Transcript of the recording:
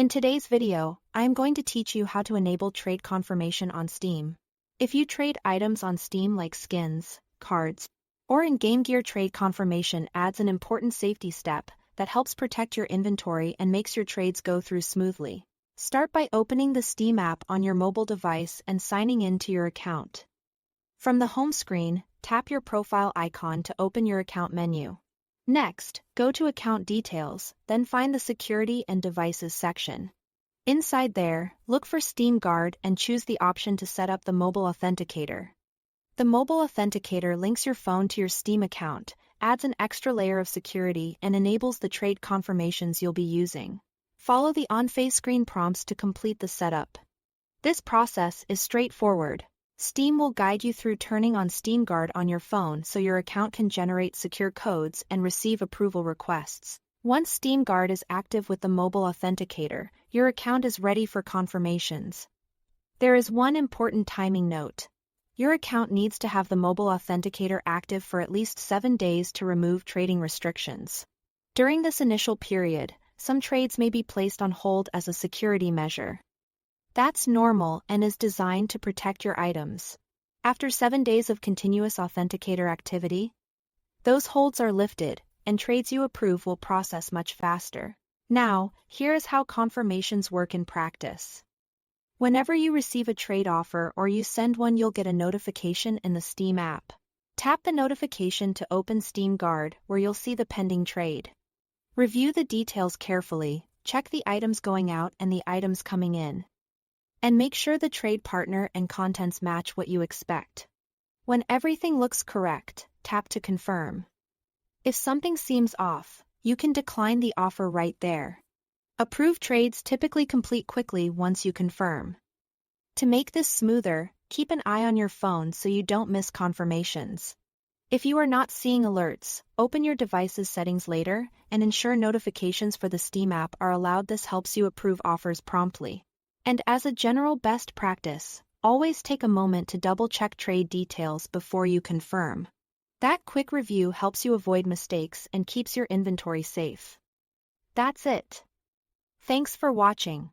In today's video, I am going to teach you how to enable trade confirmation on Steam. If you trade items on Steam like skins, cards, or in-game gear, trade confirmation adds an important safety step that helps protect your inventory and makes your trades go through smoothly. Start by opening the Steam app on your mobile device and signing in to your account. From the home screen, tap your profile icon to open your account menu. Next, go to Account Details, then find the Security and Devices section. Inside there, look for Steam Guard and choose the option to set up the Mobile Authenticator. The Mobile Authenticator links your phone to your Steam account, adds an extra layer of security, and enables the trade confirmations you'll be using. Follow the on-face screen prompts to complete the setup. This process is straightforward. Steam will guide you through turning on Steam Guard on your phone so your account can generate secure codes and receive approval requests. Once Steam Guard is active with the Mobile Authenticator, your account is ready for confirmations. There is one important timing note. Your account needs to have the Mobile Authenticator active for at least 7 days to remove trading restrictions. During this initial period, some trades may be placed on hold as a security measure. That's normal and is designed to protect your items. After 7 days of continuous authenticator activity, those holds are lifted, and trades you approve will process much faster. Now, here is how confirmations work in practice. Whenever you receive a trade offer or you send one, you'll get a notification in the Steam app. Tap the notification to open Steam Guard, where you'll see the pending trade. Review the details carefully, check the items going out and the items coming in, and make sure the trade partner and contents match what you expect. When everything looks correct, tap to confirm. If something seems off, you can decline the offer right there. Approved trades typically complete quickly once you confirm. To make this smoother, keep an eye on your phone so you don't miss confirmations. If you are not seeing alerts, open your device's settings later and ensure notifications for the Steam app are allowed. This helps you approve offers promptly. And as a general best practice, always take a moment to double-check trade details before you confirm. That quick review helps you avoid mistakes and keeps your inventory safe. That's it. Thanks for watching.